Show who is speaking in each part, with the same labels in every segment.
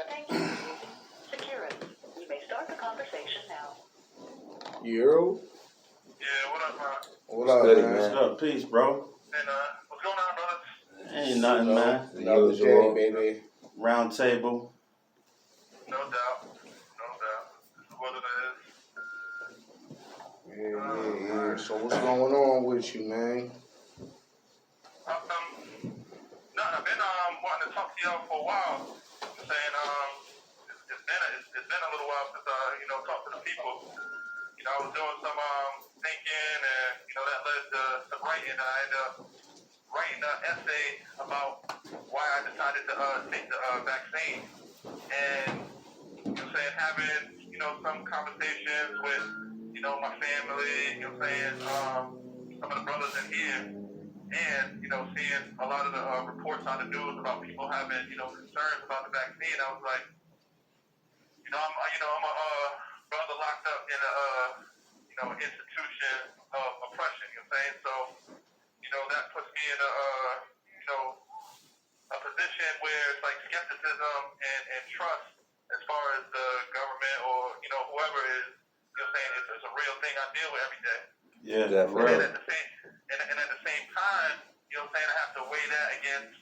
Speaker 1: Thank you for using Security. You may start the conversation now.
Speaker 2: Yo.
Speaker 3: Yeah, what up, man?
Speaker 2: What up,
Speaker 4: Steady,
Speaker 2: man?
Speaker 4: man.
Speaker 5: What's up? Peace, bro.
Speaker 3: And what's going on, brothers?
Speaker 5: Ain't nothing, man.
Speaker 4: The
Speaker 2: Another
Speaker 4: usual.
Speaker 2: day, baby.
Speaker 5: Round table.
Speaker 3: No doubt. No doubt. This is what it is.
Speaker 2: Yeah. So what's going on with you, man?
Speaker 3: Nothing. I've been wanting to talk to y'all for a while. I'm saying it's been a little while since I talked to the people. I was doing some thinking, and that led to some writing. I ended up writing an essay about why I decided to take the vaccine, and having some conversations with my family. Some of the brothers in here, and seeing a lot of the reports on the news about people having concerns about the vaccine. I was like, I'm a brother locked up in a institution of oppression. So that puts me in a position where it's like skepticism and trust as far as the government or whoever is. It's a real thing I deal with every day.
Speaker 5: Yeah,
Speaker 4: definitely.
Speaker 3: And at the same time, I have to weigh that against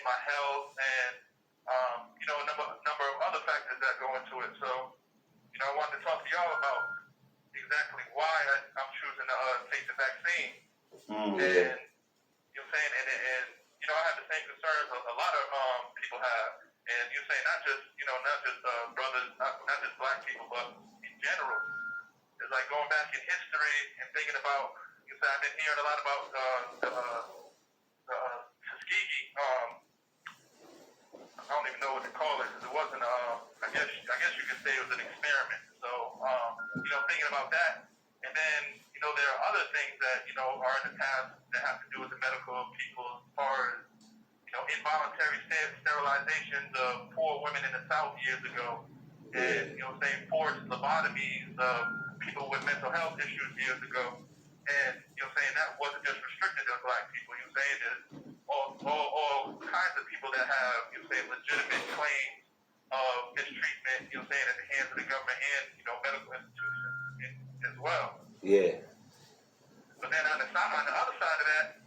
Speaker 3: my health and a number of other factors that go into it. So I wanted to talk to y'all about exactly why I'm choosing to take the vaccine.
Speaker 4: Yeah.
Speaker 3: And I have the same concerns a lot of people have, and not just brothers, not just black people, but in general. It's like going back in history and thinking about. I've been hearing a lot about the Tuskegee. I don't even know what to call it because it wasn't. I guess you could say it was an experiment. So thinking about that, and then there are other things that are in the past that have to do with the medical people as far as involuntary sterilizations of poor women in the South years ago, and forced lobotomies of people with mental health issues years ago, and that wasn't just restricted to black people. There's all kinds of people that have legitimate claims of mistreatment. At the hands of the government and medical institutions as well.
Speaker 4: Yeah.
Speaker 3: But then on the other side of that,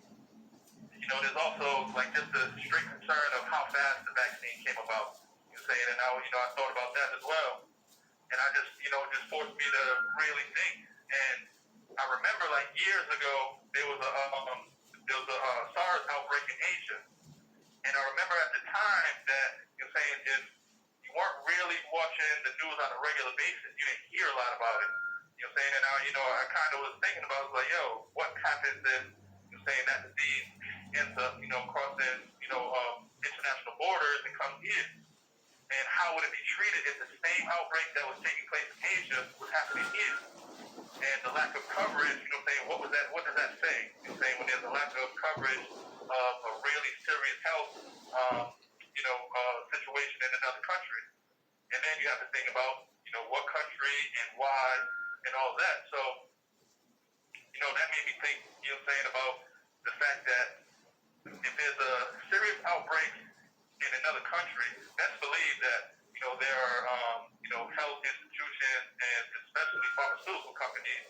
Speaker 3: there's also like just the straight concern of how fast the vaccine came about. And I thought about that as well. And I just forced me to really think. And I remember like years ago, there was a SARS outbreak in Asia. And I remember at the time that if you weren't really watching the news on a regular basis, you didn't hear a lot about it. And I kind of was thinking about, like, yo, what happens if that disease ends up, crossing, international borders and comes here? And how would it be treated if the same outbreak that was taking place in Asia was happening here? And the lack of coverage, what was that? What does that say? When there's a lack of coverage of a really serious health, situation in another country, and then you have to think about, what country and why and all that. So, that made me think, about the fact that if there's a serious outbreak in another country, best believe that there are health institutions and especially pharmaceutical companies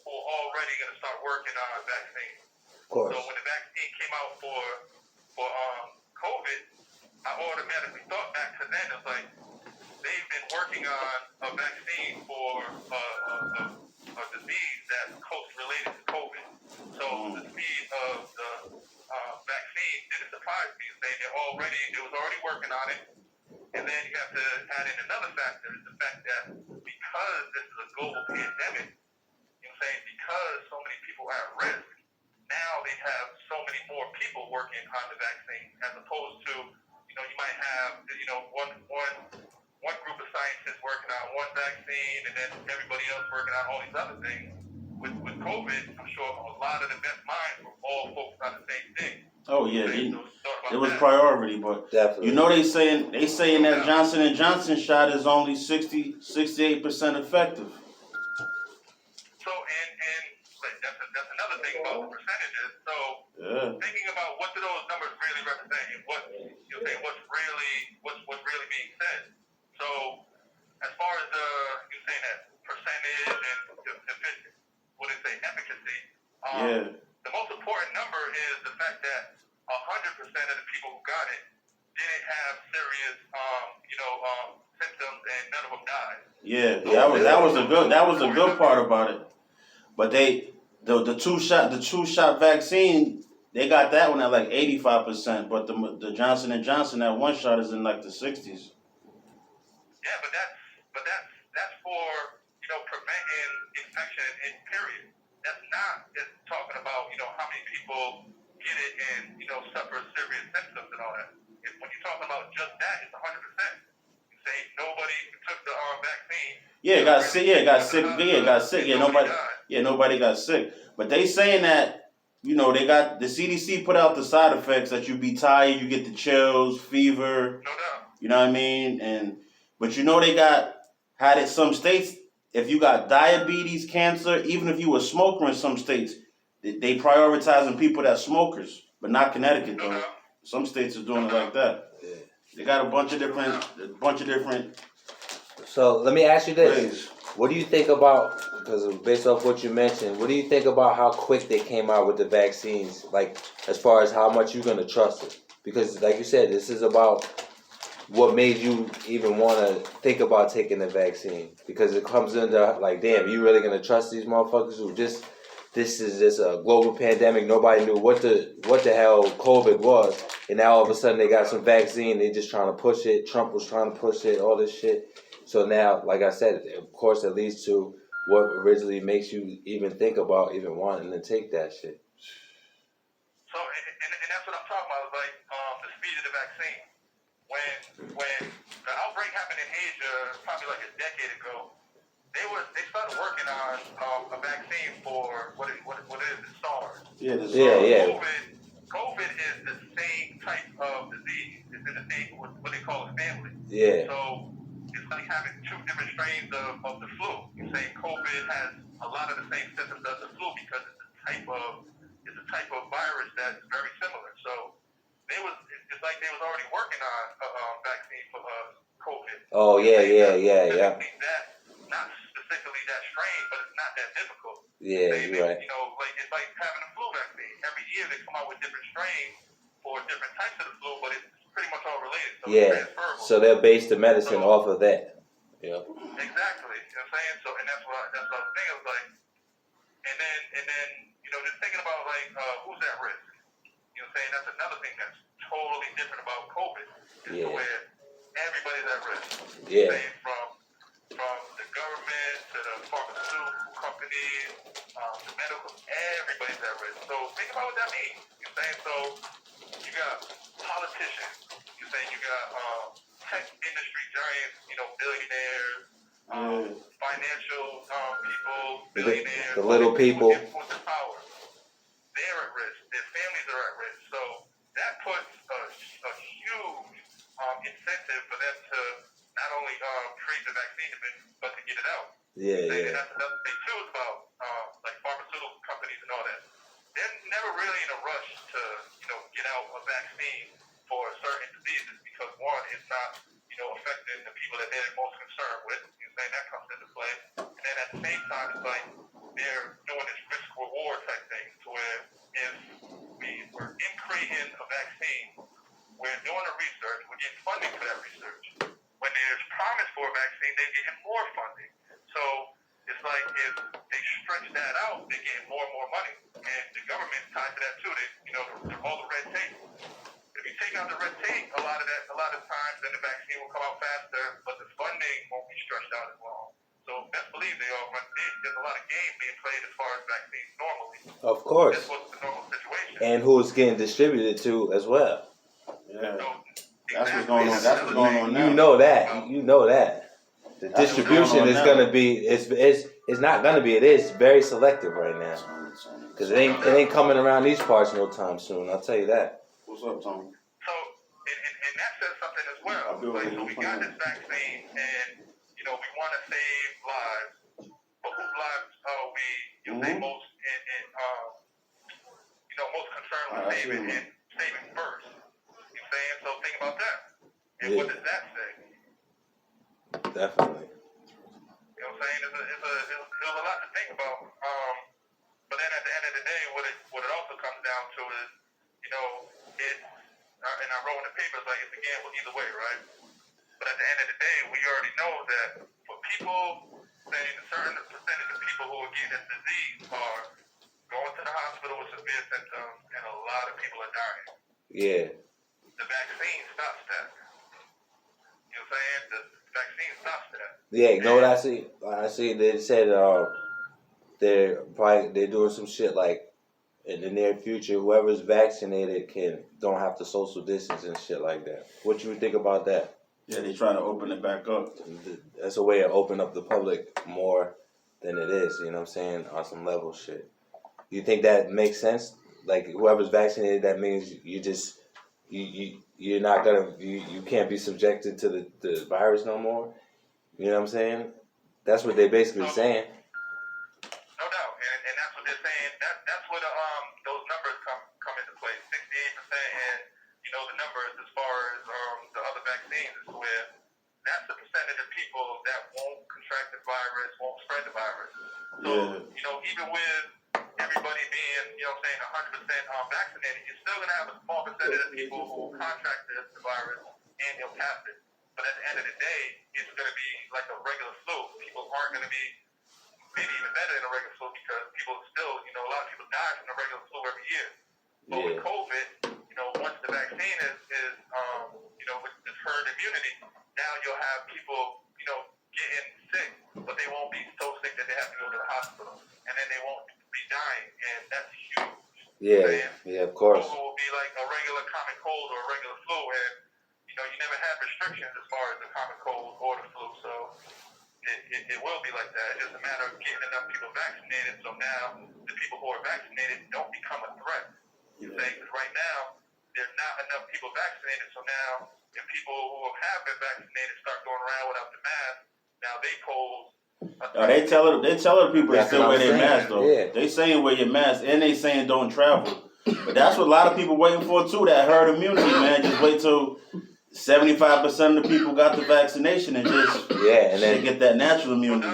Speaker 3: who are already going to start working on vaccines.
Speaker 4: Of course.
Speaker 3: So when the vaccine came out for COVID, I automatically thought back to then. It's like they've been working on a vaccine for a disease that's closely related to COVID. So the speed of the vaccine didn't surprise me. It was already working on it. And then you have to add in another factor, is the fact that because this is a global pandemic, because so many people are at risk, now they have so many more people working on the vaccine, as opposed to, you might have, one group of scientists working on one vaccine, and then everybody else working on all these other things. With COVID, I'm sure a lot of the best minds were all focused on the same thing.
Speaker 5: Oh yeah, it was
Speaker 3: that.
Speaker 5: priority, but
Speaker 4: Definitely.
Speaker 5: they saying that Johnson & Johnson shot is only 68% effective.
Speaker 3: So and like, that's another thing about the percentages. So thinking about what do those numbers really represent, and what's really being said. is the fact that 100% of the people who got it didn't have serious, symptoms, and none of them died.
Speaker 5: Yeah, that was a good part about it. But the two shot vaccine, they got that one at like 85%, but the Johnson and Johnson, that one shot is in like the 60s.
Speaker 3: Yeah, but that's for preventing infection in period. That's not just talking about how many people get it and suffer serious symptoms and all that. When you're talking about just that, it's 100%. You say nobody took the vaccine.
Speaker 5: Yeah, got sick. Yeah, got sick. Yeah, got sick. Yeah, nobody. Yeah, nobody got sick. But they saying that they got the CDC put out the side effects that you be tired, you get the chills, fever.
Speaker 3: No doubt.
Speaker 5: You know what I mean? But they had it some states. If you got diabetes, cancer, even if you were a smoker in some states, they prioritizing people that smokers, but not Connecticut though. Some states are doing it like that.
Speaker 4: Yeah.
Speaker 5: They got a bunch of different.
Speaker 4: So let me ask you this:
Speaker 5: ways.
Speaker 4: what do you think about? Because based off what you mentioned, what do you think about how quick they came out with the vaccines? Like as far as how much you're gonna trust it? Because like you said, this is about what made you even want to think about taking the vaccine? Because it comes into like, damn, you really gonna trust these motherfuckers who this is just a global pandemic. Nobody knew what the hell COVID was, and now all of a sudden they got some vaccine. They just trying to push it. Trump was trying to push it. All this shit. So now, like I said, of course, it leads to what originally makes you even think about even wanting to take that shit.
Speaker 3: So, and that's what I'm talking about. Like the speed of the vaccine. When the outbreak happened in Asia, probably like a decade ago, they started working on a vaccine for what is it, SARS.
Speaker 5: Yeah,
Speaker 4: yeah.
Speaker 3: COVID is the same type of disease. It's in the same what they call a family.
Speaker 4: Yeah.
Speaker 3: So it's like having two different strains of the flu. You say COVID has a lot of the same symptoms as the flu because it's a type of virus that's very similar. So it's like they was already working on a vaccine for COVID.
Speaker 4: Oh yeah.
Speaker 3: Not specifically that strain, but it's not that difficult.
Speaker 4: Yeah, you're right.
Speaker 3: It's like having a flu vaccine. Every year they come out with different strains for different types of the flu, but it's pretty much all related. So it's transferable.
Speaker 4: So they'll base the medicine off of that. Yeah.
Speaker 3: Exactly. You know what I'm saying? So, and that's what I was thinking. I was like, and then just thinking about like who's at risk. You know what I'm saying? That's another thing that's totally different about COVID. Is to where everybody's at risk.
Speaker 4: Yeah.
Speaker 3: From the government to the pharmaceutical companies, the medical, everybody's at risk. So think about what that means. You know what I'm saying? So you got politicians. You saying you got tech industry giants, billionaires, financial people, billionaires,
Speaker 4: the little people.
Speaker 3: Influence and power. They're at risk. Their families are at risk. So that puts a huge incentive for them to not only create the vaccine, but to get it out.
Speaker 4: Yeah.
Speaker 3: And that's another thing too about like pharmaceutical companies and all that. They're never really in a rush to get out a vaccine for certain diseases because one, it's not affecting the people that they're most concerned with. You know, that comes into play. And then at the same time, it's like they're doing this risk reward type thing to where if we're creating a vaccine, we're doing the research, we're getting funding for that research. When there's promise for a vaccine, they're getting more funding. So it's like if they stretch that out, they're getting more and more money. And the government's tied to that too. All the red tape. If you take out the red tape, a lot of times, then the vaccine will come out faster, but the funding won't be stretched out as long. So best believe there's a lot of games being played as far as vaccines normally.
Speaker 4: Of course.
Speaker 3: That's what's the normal situation.
Speaker 4: And who it's getting distributed to as well.
Speaker 5: Yeah.
Speaker 3: So,
Speaker 5: That's what's going on. That's what's going on now.
Speaker 4: You know that. The distribution is gonna be it's not gonna be. It is very selective right now. Cause it ain't coming around these parts no time soon. I'll tell you that.
Speaker 5: What's up, Tony?
Speaker 3: So, and that says something as well. So we got this vaccine, and we want to save lives, but whose lives are we? Say most most concerned with saving first. You saying? So think about that. And what does that say?
Speaker 4: Definitely.
Speaker 3: You know what I'm saying? There's a lot to think about. But then at the end of the day, what it also comes down to is, you know, it. And I wrote in the papers like it's a gamble either way, right? But at the end of the day, we already know that for people, saying a certain percentage of people who are getting this disease are going to the hospital with severe symptoms, and a lot of people are dying.
Speaker 4: Yeah.
Speaker 3: The vaccine stops that. You know what I'm saying? The vaccine stops that.
Speaker 4: Yeah, you know what I see? I see they said they're doing some shit like in the near future, whoever's vaccinated don't have to social distance and shit like that. What you think about that?
Speaker 5: Yeah, they trying to open it back up.
Speaker 4: That's a way to open up the public more than it is, you know what I'm saying, on some level shit. You think that makes sense? Like whoever's vaccinated, that means you're not gonna you can't be subjected to the virus no more. You know what I'm saying? That's what they're basically saying.
Speaker 3: No doubt, and that's what they're saying. That's where those numbers come into play. 68%, and you know the numbers as far as the other vaccines is where that's the percentage of people that won't contract the virus, won't spread the virus. So you know, even with everybody being, you know, saying 100% vaccinated, you're still gonna have a small percentage of people who will contract the virus and they'll pass it. But at the end of the day, it's gonna be like a regular flu. People aren't gonna be maybe even better than a regular flu because people still, you know, a lot of people die from the regular flu every year. But with COVID, you know, once the vaccine is you know, with this herd immunity, now you'll have people, you know, getting sick, but they won't be so sick that they have to go to the hospital, and then they won't be dying, and that's huge.
Speaker 4: Yeah, of course.
Speaker 3: COVID will be like a regular common cold or a regular flu, and you know, you never had restrictions as far as the common cold or the flu, so it will be like that. It's just a matter of getting enough people vaccinated, so now the people who are vaccinated don't become a threat. You say, because right now there's not enough people vaccinated, so now if people who have been vaccinated start going around without the mask, now they pose.
Speaker 5: They tell the people to still wear their mask though.
Speaker 4: Yeah.
Speaker 5: They saying wear your mask and they saying don't travel. But that's what a lot of people waiting for too. That herd immunity, man. Just wait till 75% of the people got the vaccination and just
Speaker 4: and then
Speaker 5: get that natural immunity.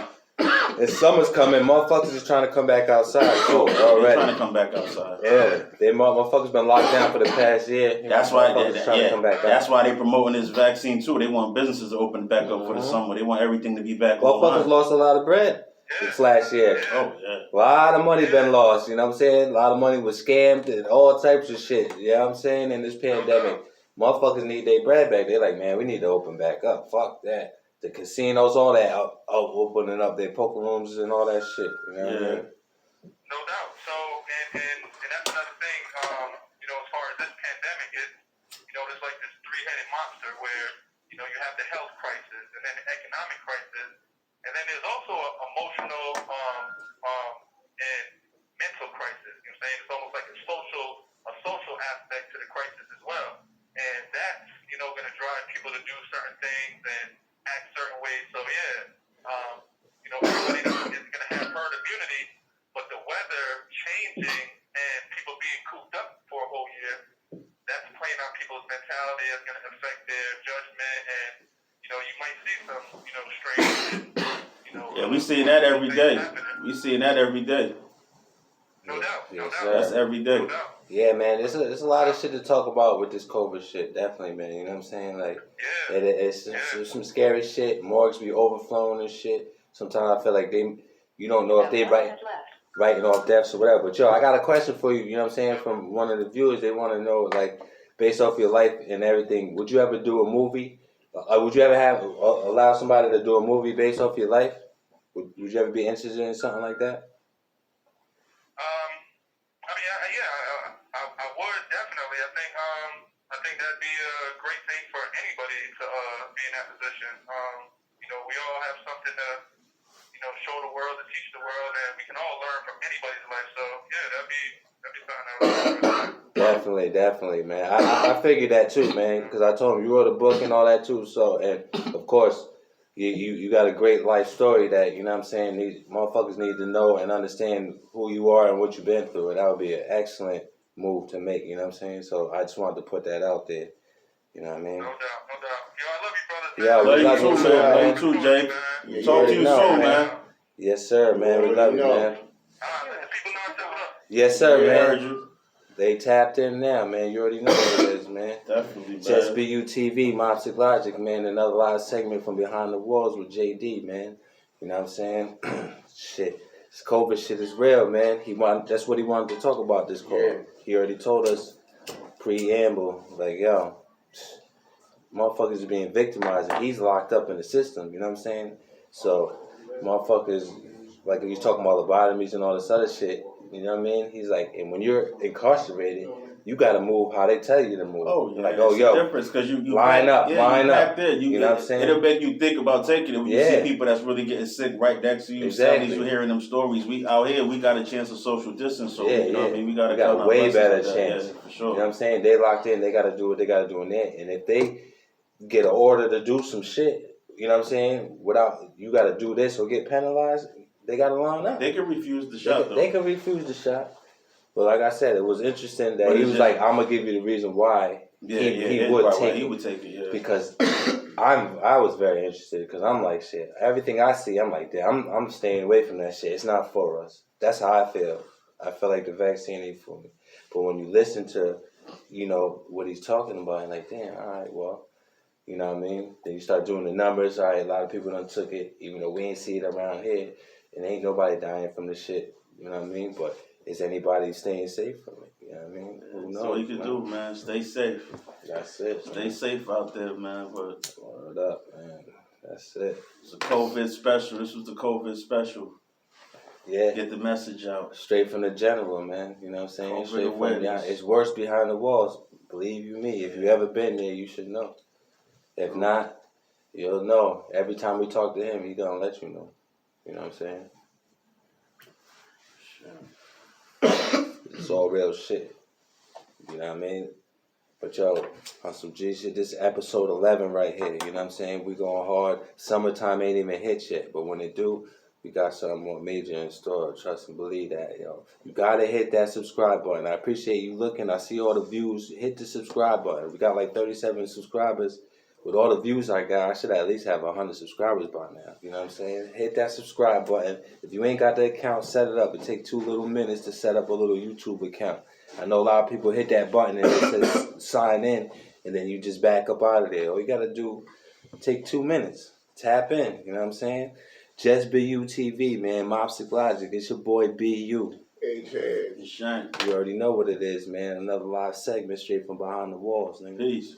Speaker 4: And summer's coming, motherfuckers is trying to come back outside too already.
Speaker 5: They're trying to come back outside.
Speaker 4: Yeah, motherfuckers been locked down for the past year.
Speaker 5: That's why
Speaker 4: to come back
Speaker 5: that's why they promoting this vaccine too. They want businesses to open back up for the summer. They want everything to be back
Speaker 4: online. Motherfuckers lost a lot of bread this last year.
Speaker 5: Oh yeah.
Speaker 4: A lot of money been lost, you know what I'm saying? A lot of money was scammed and all types of shit, you know what I'm saying, in this pandemic. Motherfuckers need their bread back. They're like, man, we need to open back up. Fuck that. The casinos, all that, opening up their poker rooms and all that shit. You know what I mean?
Speaker 3: No doubt. So, and that's another thing, you know, as far as this pandemic, you know, there's like this three-headed monster where, you know, you have the health crisis and then the economic crisis, and then there's also an emotional and mental crisis. You know what I'm saying? It's almost like a social aspect to the crisis as well. And that's, you know, going to drive people to do certain things and act certain ways. So you know, everybody is going to have herd immunity, but the weather changing and people being cooped up for a whole year, that's playing on people's mentality. It's going to affect their judgment, and you know, you might see some, you know, strange, you know.
Speaker 5: Yeah, we seeing that every day. We seeing that every day.
Speaker 3: No doubt. No doubt.
Speaker 5: That's every day.
Speaker 3: No doubt.
Speaker 4: Yeah, man, there's a lot of shit to talk about with this COVID shit. Definitely, man. You know what I'm saying? Like, it's some scary shit. Morgues be overflowing and shit. Sometimes I feel like you don't know if they writing off deaths or whatever. But yo, I got a question for you. You know what I'm saying? From one of the viewers, they want to know, like, based off your life and everything, would you ever do a movie? Would you ever allow somebody to do a movie based off your life? Would you ever be interested in something like that?
Speaker 3: I would definitely. I think that'd be a great thing for anybody to be in that position. You know, we all have something to, you know, show the world, to teach the world, and we can all learn from anybody's life. So yeah, that'd be something I would.
Speaker 4: Definitely, man. I figured that too, man, because I told him you wrote a book and all that too. So, and of course, you got a great life story that, you know what I'm saying, these motherfuckers need to know and understand who you are and what you've been through. And that would be an excellent move to make, you know what I'm saying? So I just wanted to put that out there. You know what I mean?
Speaker 3: No doubt. Yo, I love you, brother.
Speaker 4: Yeah, we love you too, man.
Speaker 5: Love you too, Jay. Talk to you soon, man.
Speaker 4: Yes, sir, man. We love you, man.
Speaker 3: People know
Speaker 4: Yes, sir,
Speaker 5: Yeah, I heard
Speaker 4: man.
Speaker 5: you.
Speaker 4: They tapped in now, man. You already know what it is, man.
Speaker 5: Definitely, man.
Speaker 4: Just BU TV, Mopsic Logic, man. Another live segment from Behind the Walls with JD, man. You know what I'm saying? Shit. This COVID shit is real, man. That's what he wanted to talk about this call.
Speaker 2: Yeah.
Speaker 4: He already told us preamble, like, yo, motherfuckers is being victimized and he's locked up in the system, you know what I'm saying? So, motherfuckers, like he's talking about lobotomies and all this other shit, you know what I mean? He's like, and when you're incarcerated, you gotta move how they tell you to move.
Speaker 5: Oh, yeah.
Speaker 4: Like,
Speaker 5: It's
Speaker 4: oh,
Speaker 5: a
Speaker 4: yo,
Speaker 5: difference because you
Speaker 4: line
Speaker 5: back,
Speaker 4: up,
Speaker 5: yeah,
Speaker 4: line
Speaker 5: you
Speaker 4: up.
Speaker 5: back there.
Speaker 4: You know what I'm saying?
Speaker 5: It'll make you think about taking it when you
Speaker 4: Yeah.
Speaker 5: see people that's really getting sick right next to you.
Speaker 4: Exactly.
Speaker 5: Families, you're hearing them stories. We out here, we got a chance of social distance, so
Speaker 4: Yeah,
Speaker 5: you know what I mean. We got
Speaker 4: a way better
Speaker 5: that.
Speaker 4: chance.
Speaker 5: Yeah, for
Speaker 4: You
Speaker 5: sure.
Speaker 4: know what I'm saying? They locked in, they gotta do what they gotta do in there. And if they get an order to do some shit, you know what I'm saying? Without, you gotta do this or get penalized, they gotta line up.
Speaker 5: They can refuse the shot though.
Speaker 4: They can refuse the shot. But like I said, it was interesting that
Speaker 5: But
Speaker 4: he
Speaker 5: it's
Speaker 4: was
Speaker 5: just-
Speaker 4: like, I'm gonna give you the reason why he would take it.
Speaker 5: Yeah.
Speaker 4: Because I was very interested because I'm like, shit, everything I see, I'm like, damn, I'm staying away from that shit. It's not for us. That's how I feel. I feel like the vaccine ain't for me. But when you listen to, you know, what he's talking about, and like, damn, all right, well, you know what I mean? Then you start doing the numbers. All right, a lot of people done took it, even though we ain't see it around here. And ain't nobody dying from this shit. You know what I mean? But is anybody staying safe from it? You know what I mean? Who knows?
Speaker 5: That's all you can do, man. Stay safe.
Speaker 4: That's it.
Speaker 5: Stay safe out there, man. But
Speaker 4: Word up, man. That's it.
Speaker 5: it's a COVID special. This was the COVID special.
Speaker 4: Yeah.
Speaker 5: Get the message out.
Speaker 4: Straight from the general, man. You know what I'm saying?
Speaker 5: COVID
Speaker 4: Straight from
Speaker 5: awareness.
Speaker 4: it's worse behind the walls. Believe you me. If you ever been there, you should know. If not, you'll know. Every time we talk to him, he gonna let you know. You know what I'm saying? It's all real shit. You know what I mean? But yo, on some G shit, this is episode 11 right here. You know what I'm saying? We going hard. Summertime ain't even hit yet. But when it do, we got something more major in store. Trust and believe that, yo. You gotta hit that subscribe button. I appreciate you looking. I see all the views. Hit the subscribe button. We got like 37 subscribers. With all the views I got, I should at least have 100 subscribers by now. You know what I'm saying? Hit that subscribe button. If you ain't got the account, set it up. It take 2 little minutes to set up a little YouTube account. I know a lot of people hit that button and it says sign in, and then you just back up out of there. All you gotta do, take 2 minutes. Tap in. You know what I'm saying? Just BU TV, man. Mopsic Logic. It's your boy BU.
Speaker 5: It's shine.
Speaker 4: You already know what it is, man. Another live segment straight from behind the walls, nigga.
Speaker 5: Peace.